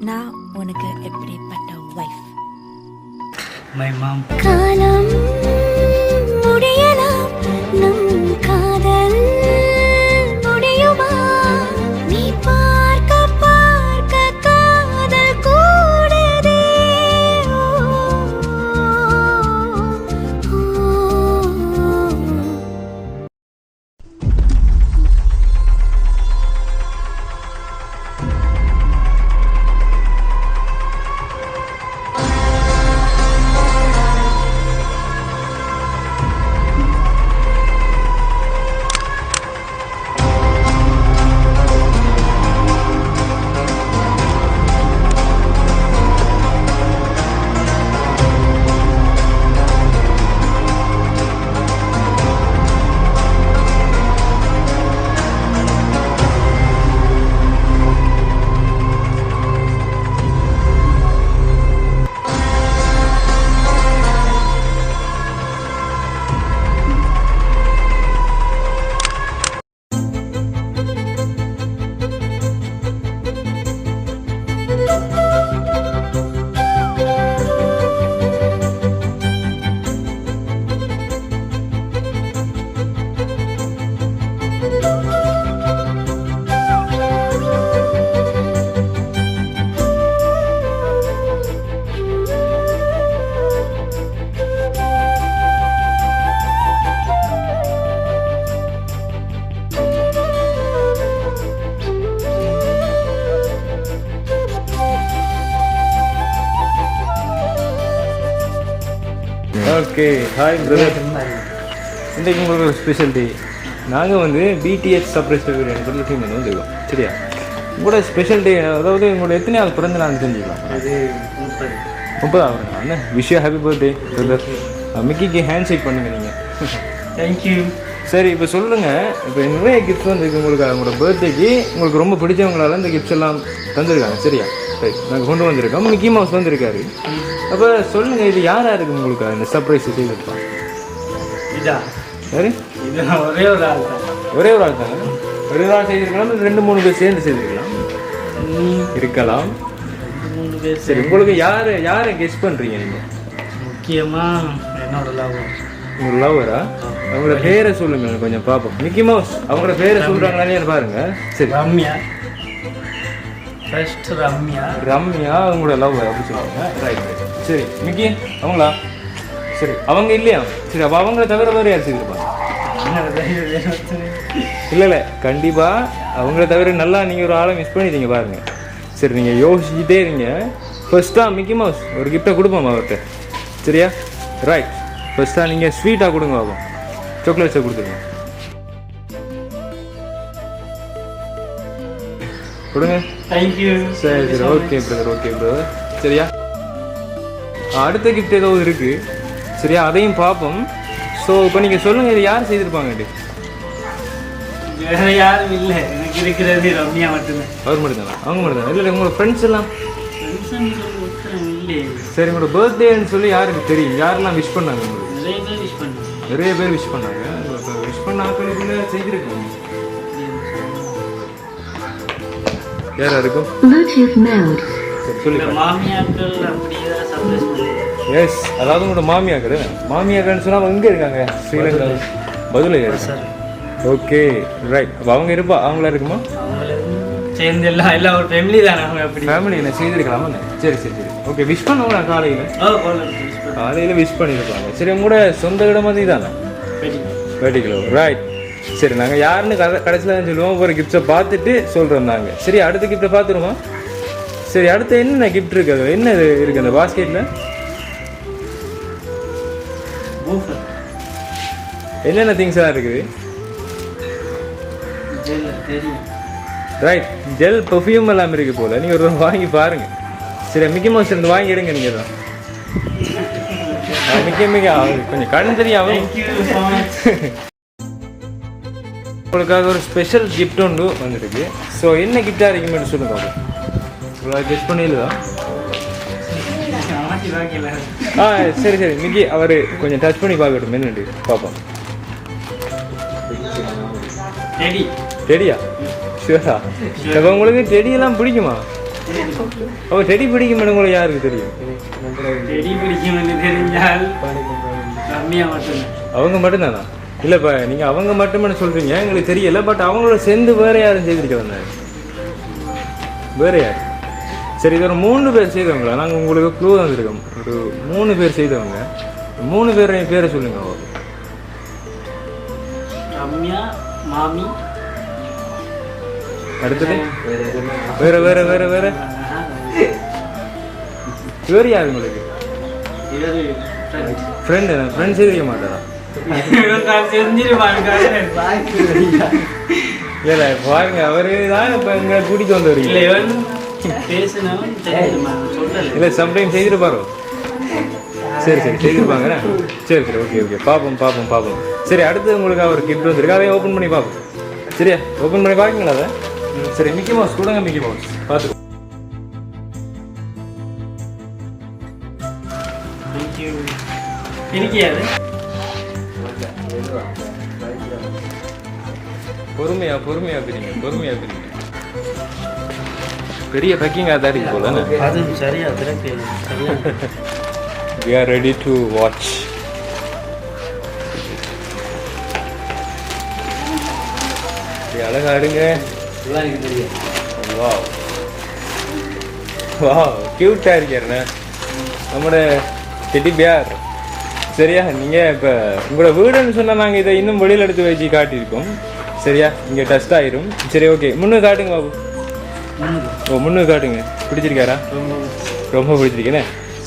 நான் உனக்கு எப்படிப்பட்ட வைஃப்? My mom. காலம் முடியலாம், நம் காதல் முடியுமா? நீ பார்க்க பார்க்க காதல் கூடுதே. Okay, hi brother. இன்றைக்கு உங்களுக்கு ஒரு ஸ்பெஷல் டே. நாங்கள் வந்து பிடிஎச் சர்ப்ரைஸ் டெலிவரி டீம் வந்துருக்கோம். சரியா? உங்களோட ஸ்பெஷல் டே, அதாவது உங்களோட எத்தனை நாள் பிறந்த நாள் தெரிஞ்சுக்கலாம்? அது 30 என்ன விஷயம். Happy birthday brother. மிக்கிக்கு ஹேண்ட் ஷேக் பண்ணுங்க நீங்கள். தேங்க்யூ. சரி, இப்போ சொல்லுங்கள். இப்போ நிறைய கிஃப்ட்ஸ் வந்துருக்கு உங்களுக்கு. உங்களோட பர்த்டேக்கு உங்களுக்கு ரொம்ப பிடிச்சவங்களால இந்த கிஃப்ட்ஸ் எல்லாம் தந்துருக்காங்க. சரியா? ரைட், நாங்கள் கொண்டு வந்திருக்கோம். மிக்கி மவுஸ் வந்திருக்காரு. அப்போ சொல்லுங்கள், இது யாராக இருக்குது உங்களுக்கு இந்த சர்ப்ரைஸ் செய்திருப்பாங்க? இதா சரி, இது ஒரே ஒரு ஆள் தான். ஒரே ஒரு ஆள் தாங்க. ஒரே ஒரு ஆள் செய்திருக்கலாம், 2-3 பேர் சேர்ந்து செய்திருக்கலாம், இருக்கலாம். 3 பேர். சரி, உங்களுக்கு யாரை கெஸ் பண்ணுறீங்க நீங்கள்? முக்கியமாக என்னோட லவ். உங்களோட லவ்வரா? அவங்களோட பேரை சொல்லுங்க கொஞ்சம் பார்ப்போம். மிக்கி மவுஸ் அவங்களோட பேரை சொல்கிறாங்களே பாருங்க. சரி, ரம்யா. ஃபர்ஸ்ட் ரம்யா. ரம்யா அவங்களோட லவ் அப்படி சொல்லுவாங்க. Right right. சரி, மிக்கி அவங்களா? சரி, அவங்க இல்லையா? சரி, அப்போ அவங்கள தவிர வேறு யார் செய்திருப்பாங்க? இல்லை, கண்டிப்பாக அவங்கள தவிர நல்லா நீங்கள் ஒரு ஆளை மிஸ் பண்ணிட்டீங்க பாருங்க. சரி, நீங்கள் யோசிச்சுட்டே இருங்க. ஃபர்ஸ்ட்டாக மிக்கி மவுஸ் ஒரு கிஃப்ட்டை கொடுப்போம் அவர்கிட்ட. சரியா? ரைட். ஃபர்ஸ்ட்டாக நீங்கள் ஸ்வீட்டாக கொடுங்க. ஆகும் சாக்லேட்ஸை கொடுத்துருங்க. கொடுங்க. தேங்க்யூ. சரி சரி, ஓகே பிரதர், ஓகே பிரதர். சரியா? அடுத்த கிஃப்ட் ஏதோ இருக்குது. சரியா? அதையும் பார்ப்போம். ஸோ இப்போ நீங்கள் சொல்லுங்கள், இது யார் செய்திருப்பாங்கட்டு? வேற யாரும் இல்லை, எனக்கு இருக்கிறது ரம்யா மட்டும்தான். அவர் மட்டும் தானே? அவங்க மட்டும் தானே? இல்லை உங்களோட ஃப்ரெண்ட்ஸ் எல்லாம்? இல்லை. சரி, உங்களோட பர்த்டேன்னு சொல்லி யாருக்கு தெரியும்? யாரெல்லாம் விஷ் பண்ணாங்க உங்களுக்கு? நிறைய பேர் விஷ் பண்ணாங்க. நிறைய பேர் விஷ் பண்ணாங்க. விஷ் பண்ண ஆக்களுக்குள்ளே செய்திருக்காங்க. யாரா இருக்கும்? சரி, சொல்லி மாமியாக்கள் அப்படியே சர்ப்ரைஸ் பண்ணுவாங்க. எஸ், அதாவது உங்களோட மாமியாக்கள். மாமியாக்கள்னு சொன்னால் அவங்க எங்கே இருக்காங்க? Sri Lanka, Badulla. Sir, okay, right. அப்போ அவங்க இருப்பா, அவங்களா இருக்குமா? அவங்களும் சேர்ந்து எல்லாம் ஒரு ஃபேமிலி தானே. அவங்க அப்படி ஃபேமிலியில் செய்திருக்கலாமா? சரி சரி சரி, ஓகே. விஷ் பண்ணுவாங்களா காலையில் விஷ் பண்ணியிருப்பாங்க. சரி, உங்களோட சொந்த இடம் மாதிரி தானே? வெட்டிக்கிலோ. ரைட். சரி, நாங்கள் யாருன்னு கடைசியில் தான் சொல்லுவோம். ஒரு கிஃப்ட்ஸை பார்த்துட்டு சொல்கிறோம் நாங்கள். சரி, அடுத்த கிஃப்ட்டை பார்த்துருவோம். சரி, அடுத்து என்னென்ன கிஃப்ட் இருக்குது? அதில் என்ன இருக்குது அந்த பாஸ்கெட்டில்? என்னென்ன திங்ஸ் எல்லாம் இருக்குது? ரைட், ஜெல் பெர்ஃப்யூம் எல்லாம் இருக்குது போல். நீங்கள் ஒரு வாங்கி பாருங்கள். சரி, மிக்கி மவுஸ் இருந்து வாங்கி எடுங்க. நீங்கள் தான் மிக்க கொஞ்சம் கடன் தெரியாமல் உங்களுக்காக ஒரு ஸ்பெஷல் கிஃப்ட் ஒன்று வந்துருக்கு. ஸோ என்ன கிஃப்டாக இருக்குன்னு சொல்லுங்க. உங்களுக்கு கெஸ்ட் பண்ணிடலா? சரி சரி, மிக்கி அவர் கொஞ்சம் டச் பண்ணி பார்க்கட்டும். என்னண்டு பார்ப்போம். டெடியா? ஷூரா? இப்போ உங்களுக்கு டெடியெல்லாம் பிடிக்குமா? ஓ டெடி பிடிக்கும் உங்களுக்கு யாருக்கு தெரியும்? டெடி பிடிக்கும்னு தெரிஞ்சால் ரம்யா மட்டும்தான். அவங்க மட்டும்தானா? இல்லைப்பா நீங்கள் அவங்க மட்டுமே சொல்கிறீங்க, எங்களுக்கு தெரியல. பட் அவங்களோட சேர்ந்து வேறு யாரும் செய்திருக்க வந்தாங்க? வேறு யார்? சரி, இது ஒரு 3 பேர் செய்தவங்களா? நாங்கள் உங்களுக்கு க்ளூ வந்துருக்கோம். ஒரு 3 பேர் செய்தவங்க. 3 பேரையும் பேரை சொல்லுங்க. ரம்யா, மாமி, அடுத்தது வேற வேற வேற வேற வேறு யார் உங்களுக்கு? ஃப்ரெண்டு. ஃப்ரெண்ட் செய்திருக்க மாட்டாரா? இல்லை பாருங்க, அவரு தான் இப்போ எங்களை கூட்டிட்டு வந்து வரீங்க. இல்லை சம்டைம் செய்திருப்பாரோ? சரி சரி செய்திருப்பாங்க. சரி சரி ஓகே ஓகே பார்ப்போம் பார்ப்போம் பார்ப்போம். சரி, அடுத்து உங்களுக்கு அவர் கிஃப்ட் வந்துருக்கு, அதையும் ஓப்பன் பண்ணி பார்ப்போம். சரியா, ஓப்பன் பண்ணி பார்க்கீங்களா அதை? சரி, மிக்கி மவுஸ் கொடுங்க. மிக்கி மவுஸ் பார்த்துக்கோ. பொறுமையா பொறுமையா பிரிங்க, பொறுமையா பிரிங்க. பெரிய பேக்கிங் அதான் இருக்கு போல. அதுவும் சரியா திறக்க சரியா. We are ready to watch. அழகா இருங்க. வாவ் வாவ் கியூட்டா இருக்காருண்ணே நம்மளோட டெடி பியர். சரியா, நீங்கள் இப்போ உங்களோட வீடுன்னு சொன்னால் நாங்கள் இதை இன்னும் வெளியில் எடுத்து வச்சு காட்டியிருக்கோம். சரியா, இங்கே டஸ்ட் ஆயிரும். சரி ஓகே, முன்னுக்கு காட்டுங்க பாபு. ஓ முன்னுக்கு காட்டுங்க. பிடிச்சிருக்காரா? ரொம்ப பிடிச்சிருக்கேனே.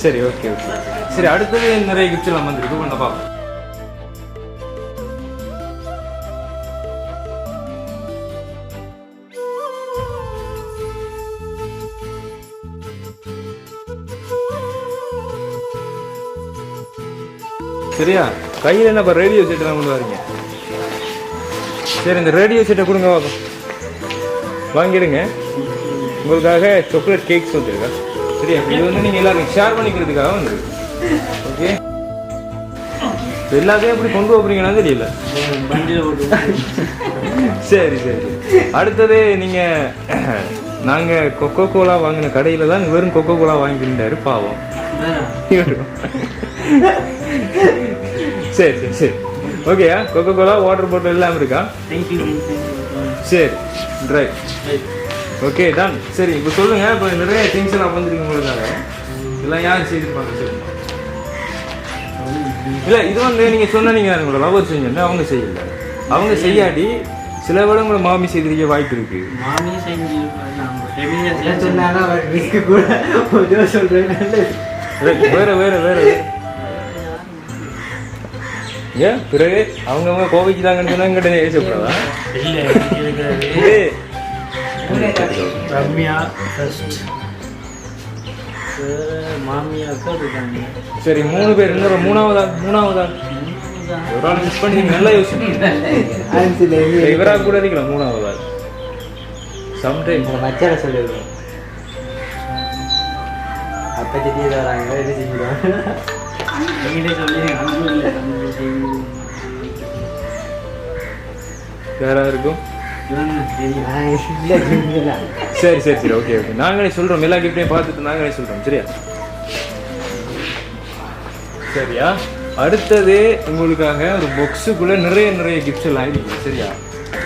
சரி ஓகே ஓகே. சரி, அடுத்தது நிறைய கிஃப்ட்ஸ் எல்லாம் வந்துருக்கு, பண்ண பார்ப்போம். சரியா, கையில் என்னப்பா ரேடியோ செட் தான் கொண்டு வரீங்க? சரி, இந்த ரேடியோ செட்டை கொடுங்க பார்ப்போம். வாங்கிடுங்க. உங்களுக்காக சாக்லேட் கேக்ஸ் வந்துருக்கா? சரியா, இது வந்து நீங்கள் எல்லாருக்கும் ஷேர் பண்ணிக்கிறதுக்காக வந்துருக்கு. ஓகே, எல்லாத்தையும் எப்படி கொண்டு போகிறீங்கன்னா தெரியல. சரி சரி. அடுத்தது நீங்கள் நாங்கள் கொக்கோ கோலா வாங்கின கடையில் தான் வெறும் கொக்கோ கோலா வாங்கிக்கிட்டாரு பாவம். சரி சரி சரி ஓகேயா. கொக்கோ கோலா வாட்டர் பாட்டில் எல்லாம் இருக்கா? சரி ரைட் ஓகே டன். சரி, இப்போ சொல்லுங்க. இப்போ நிறைய திங்ஸ் எல்லாம் வந்துருக்கு உங்களுக்காக. இதெல்லாம் யார் செய்திருப்பாங்க சொல்லுங்க. இல்லை, இது வந்து நீங்கள் சொன்ன நீங்கள் உங்களோட லவர் செஞ்சோன்னா அவங்க செய்யல. அவங்க செய்யாடி சில வேளை உங்களை மாமி செய்திருக்க வாய்ப்பு இருக்கு. மாமி செஞ்சு வேற வேற வேற ஏன் பிறகு அவங்க கோவிக்குதாங்கன்னு சொன்னா எங்கிட்ட ஏசப்படாதா? இல்லை, ரம்யா ஃபர்ஸ்ட், மாமியாக்கா இருக்காங்க. சரி, 3 பேர். இன்னொரு மூணாவதா ஒரு ஆள் மிஸ் பண்ணி நல்லா யோசிச்சு. இவரா கூட இருக்கலாம் மூணாவதா. சம்டைம் மச்சார சொல்லிடுவோம். அப்போ திட்டி தராங்க, இது செஞ்சுருவாங்க. யாரா இருக்கும்? சரி சரி சரி ஓகே ஓகே. நாங்களே சொல்றோம், எல்லா கிஃப்டையும் பார்த்துட்டு நாங்களே சொல்றோம். சரியா சரியா. அடுத்தது உங்களுக்காக ஒரு பாக்ஸுக்குள்ள நிறைய நிறைய கிஃப்ட்ஸ் எல்லாம் இருக்குது. சரியா,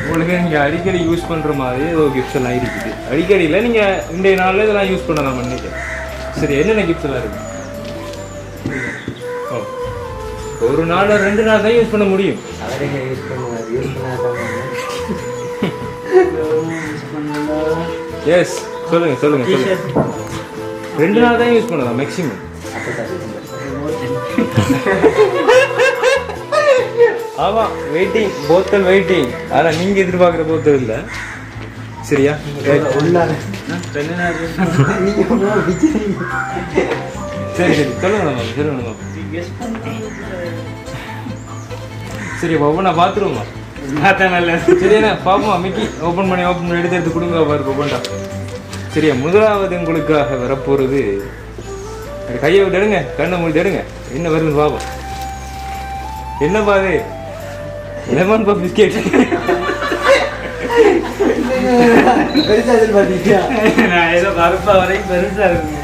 உங்களுக்கு நீங்கள் அடிக்கடி யூஸ் பண்ணுற மாதிரி ஒரு கிஃப்ட்ஸ் எல்லாம் இருக்குது. அடிக்கடியில் நீங்கள் இன்றைய நாளில் இதெல்லாம் யூஸ் பண்ணலாம் நினைக்கிறேன். சரி, என்னென்ன கிஃப்ட்ஸ் எல்லாம் இருக்குது? ஓ, ஒரு நாள் 2 நாள் தான் யூஸ் பண்ண முடியும். எஸ் சொல்லுங்க சொல்லுங்க சொல்லுங்க. 2 நாள் தான் யூஸ் பண்ணலாம் மேக்ஸிமம். ஆமா, வெயிட்டிங் போத்தல் வெயிட்டிங். ஆனா நீங்க எதிர்பார்க்குற போத்தல் இல்லை. சரியா, சரி சரி சொல்லுங்க சொல்லுங்க. சரி ஒவ்வொன்றா பார்த்துருவோமா? சரியா பாப்போமா? மிக்கி ஓப்பன் பண்ணி எடுத்து கொடுங்க பாரு ஒவ்வொன்றா. சரியா, முதலாவது உங்களுக்காக வரப்போறது, கையை விட்டு எடுங்க, கண்ணை மூடி எடுங்க. என்ன வருதுன்னு பாப்போம். என்ன பாரு? Lemon puff biscuit. பெருசா எதிர்பார்த்தீங்களா? நான் ஏதோ கருப்பா வரைக்கும் பெருசா இருக்குங்க.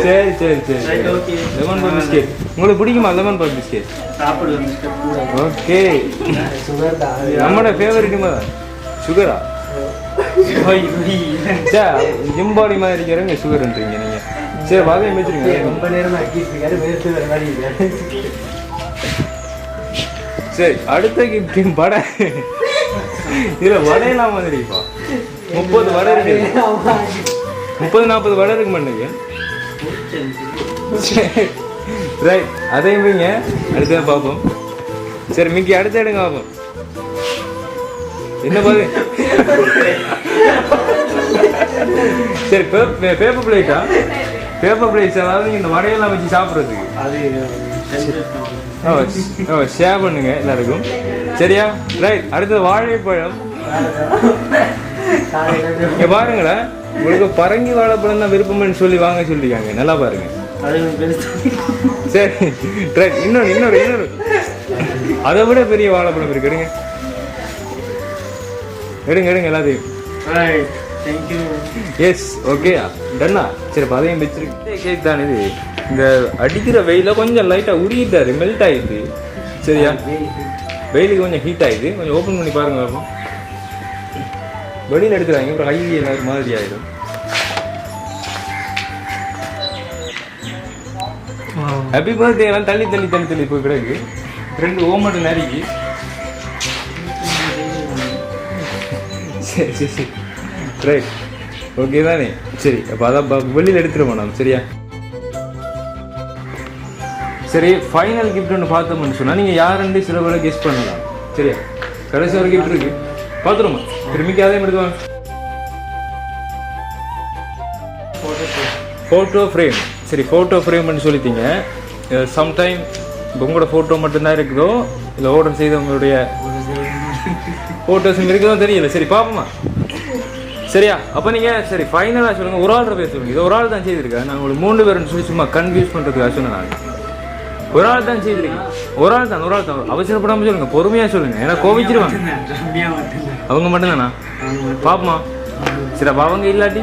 சரி சரி சரி Right, okay. Lemon per biscuit உங்களுக்கு பிடிக்குமா லெமன் பர் பிஸ்கெட் சாப்பிடுவேன் கூட. ஓகே சுகர் தான். நம்மளோட ஃபேவரட்டுமா தான் சுகரா போய் போய். ஜிம்பாடி மாதிரி இருக்கிறவங்க சுகர்ன்றீங்க நீங்க சரி வகையை வச்சுருங்க ரொம்ப நேரமா அக்கிட்டு இருக்காரு, வேறு வேற மாதிரி இருக்காரு. சரி அடுத்த கிஃப்டின் வடை இதில் வடையெல்லாம் வந்துருப்பா 30 வடை இருக்கு 30-40 வடை இருக்கு பண்ணுங்க ரைட் அதையும் வைங்க அடுத்த பார்ப்போம் சரி மிக்கி அடுத்த எடுங்க பார்ப்போம் என்ன பாரு சரி பேப்பர் பிளேட்டா பேப்பர் பிளேட்ஸ் அதாவது இந்த வடையெல்லாம் வச்சு சாப்பிட்றதுக்கு அது ஷேர் பண்ணுங்க எல்லாருக்கும் சரியா ரைட் அடுத்தது வாழைப்பழம் இங்க பாருங்களேன் உங்களுக்கு பரங்கி வாழைப்பழம் தான் விருப்பம்னு சொல்லி வாங்க சொல்லிருக்காங்க நல்லா பாருங்க அது பெருசு. சரி ரைட் இன்னொரு அதை விட பெரிய வாழைப்பழம் இருக்கு எடுங்க எல்லாத்தையும் Right. Thank you. Yes okay டன்னா சரி அப்ப அதையும் வச்சிருக்கு கேக் தான் இது இந்த அடிக்கிற வெயில கொஞ்சம் லைட்டாக உருகிட்டாரு மெல்ட் ஆயிடுது சரியா வெயிலுக்கு கொஞ்சம் ஹீட் ஆயிடுது கொஞ்சம் ஓப்பன் பண்ணி பாருங்க பார்ப்போம் வெளியில் எடுக்கிறாங்க அப்புறம் ஹை எல்லாரும் மாதிரி ஆயிடும் ஹாப்பி பர்த்டே எல்லாம் தள்ளி போய் கிடக்கு 2 ஓமட்டு நறுக்கி சரி ரைட் ஓகே தானே சரி அப்போ அதான் வெளியில் எடுத்துருவோம் நாம் சரியா சரி ஃபைனல் கிஃப்ட் ஒன்று பார்த்தோம்னு சொன்னால் நீங்கள் யாருன்னு சில வேலை கெஸ் பண்ணலாம் சரியா கடைசி ஒரு கிஃப்ட் இருக்கு பார்த்துருமா திரும்பிக்கு அதே மாதிரி வாங்க ஃபோட்டோ ஃப்ரேம் சரி ஃபோட்டோ ஃப்ரேம்னு சொல்லிட்டீங்க சம்டைம் இப்போ உங்களோட ஃபோட்டோ மட்டும்தான் இருக்குதோ இல்லை ஆர்டர் செய்தவங்களுடைய ஃபோட்டோஸும் இருக்குதோ தெரியல சரி பார்ப்போமா சரியா அப்போ நீங்கள் சரி ஃபைனலாக சொல்லுங்கள் ஒரு ஆள் பேர் சொல்லுங்கள் இது ஒரு ஆள் தான் செய்திருக்கேன் நான் உங்களுக்கு 3 பேர்னு சொல்லி சும்மா கன்ஃபியூஸ் பண்ணுறதுக்காக சொன்னேன் நான் ஒரு ஆள் தான் செய்திருக்கேன் ஒரு ஆள் தான் அவசரப்படாமல் சொல்லுங்கள் பொறுமையாக சொல்லுங்கள் ஏன்னா கோவிச்சிருவாங்க ரம்யா மட்டும்தான். அவங்க மட்டும்தானா பாப்போமா சரி அப்போ அவங்க இல்லாட்டி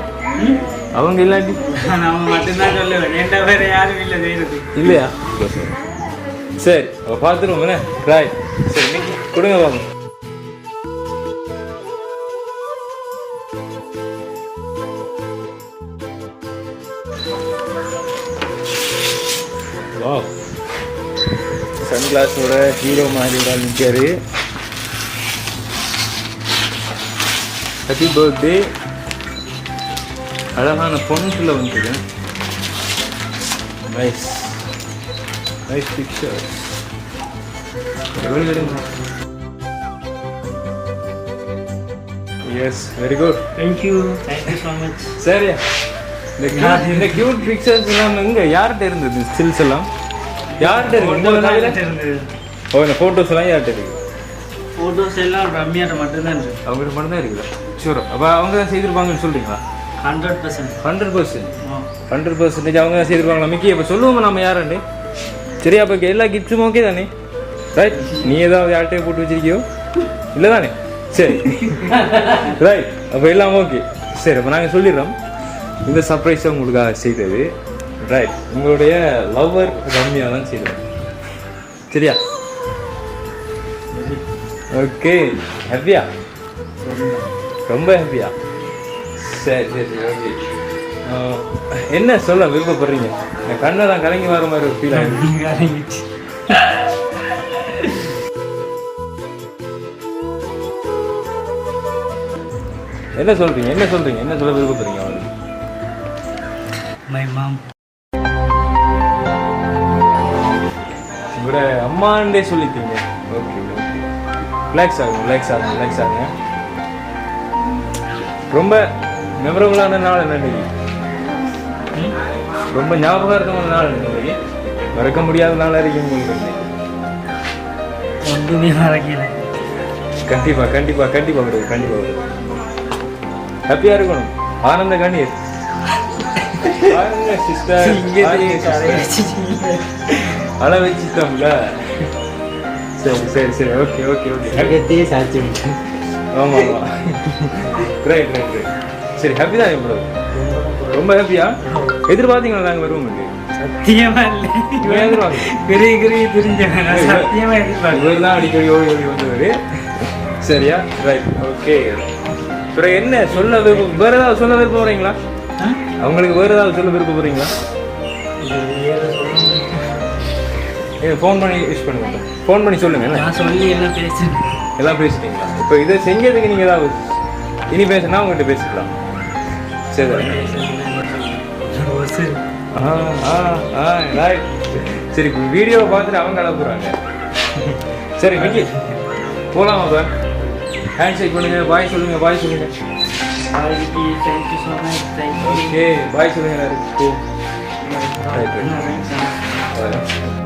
நான் மட்டும்தான் சொல்லுவேன். என்கிட்ட வேற யாரும் இல்லை செய்யறது. இல்லையா சரி அப்போ பார்த்துருவோம் என்ன ராய் சரி மிக்கி கொடுங்க பாப்போம் வாவ் சன்கிளாஸோட ஹீரோ மாதிரி தான் நிற்காரு ஹாப்பி பர்த்டே அழகான பொண்ணுக்குள்ள வந்துருக்கு nice picture yes very good thank you so much. சரியா இந்த கியூட் பிக்சர்ஸ் எல்லாம் எங்க யார்கிட்ட இருந்தது ஸ்டில்ஸ் எல்லாம் யார்கிட்ட இருக்கு இந்த நாளில் இருந்தது. ஓ இந்த ஃபோட்டோஸ் எல்லாம் யார்கிட்ட இருக்கு ஃபோட்டோஸ் எல்லாம் ரம்யாட்ட மட்டும்தான் இருக்கு. அவங்ககிட்ட மட்டும் தான் இருக்குதா ஷூர் அப்போ அவங்க தான் செய்திருப்பாங்கன்னு சொல்றீங்களா 100%. 100% அவங்க தான் செய்திருப்பாங்களா மிக்கி அப்போ சொல்லுவோம் நம்ம யாருன்னு சரியா அப்போ எல்லா கிஃப்ட்ஸும் ஓகே தானே ரைட் நீ ஏதாவது யார்கிட்டயே போட்டு வச்சிருக்கியோ இல்லை தானே சரி ரைட் அப்போ எல்லாம் ஓகே சரி அப்போ நாங்கள் சொல்லிடுறோம் இந்த சர்ப்ரைஸை உங்களுக்காக செய்தது ரைட் உங்களுடைய லவ்வர் ரம்யா தான் செய்தது சரியா ஓகே ஹாப்பியா ரொம்ப ஹாப்பியா சரி ஓகே என்ன சொல்ல விருப்பப்படுறீங்க என் கண்ணை தான் கலங்கி வர மாதிரி ஒரு ஃபீல் ஆகிடுச்சு என்ன சொல்றீங்க என்ன சொல்ல விருப்பப்படுறீங்க அவனுக்கு மை மாம். உங்களோட அம்மாண்டே சொல்லிட்டீங்க ஓகே ரிலாக்ஸ் ஆகுங்க ரொம்ப மெமரபுளான நாள் என்ன ரொம்ப ஞாபகார்த்தமான நாள் இன்னைக்கு மறக்க முடியாத நாளாக இருக்கு உங்களுக்கு ஒன்றுமே மறக்கல. கண்டிப்பாக வருது ஹாப்பியாக இருக்கணும் ஆனந்த கண்ணீர் அழ வச்சுட்டோம்ல சரி ஓகே அகத்தே சாட்சி ஆமாம் ரைட் ரைட் ரைட் சரி ஹாப்பி தான் ப்ரோ ரொம்ப ஹாப்பியா எதிர்பார்த்தீங்களா நாங்கள் வருவோம் சத்தியமா இல்லை எதிர்பார்க்க பெரிய பெரிய தெரிஞ்சவன் நான் சத்தியமா எதிர்பார்க்க இவர் தான் அடிக்கடி ஓடி ஓடி வந்தவர் சரியா ரைட் ஓகே அப்புறம் என்ன சொல்ல விருப்பம் வேற ஏதாவது சொல்ல விருப்பம் போறீங்களா அவங்களுக்கு வேற ஏதாவது சொல்ல விருப்பம் போறீங்களா ஃபோன் பண்ணி யூஸ் பண்ணுங்க ஃபோன் பண்ணி சொல்லுங்க என்ன நான் சொல்லி எல்லாம் பேசுறேன் எல்லாம் பேசிட்டீங்களா இப்போ இதை செஞ்சதுக்கு நீங்கள் ஏதாவது இனி பேசுனா உங்கள்கிட்ட பேசிக்கலாம் சரி ரைட் சரி வீடியோவை பார்த்துட்டு அவங்க அனுப்புகிறாங்க சரி விக்கி போகலாமா சார் ஹேண்ட் ஷேக் பண்ணுங்க பாய் சொல்லுங்க பாய் சொல்லுங்க thank you so much thank you okay bye சொல்லுங்க எல்லாரும். Right right thank you Voilà.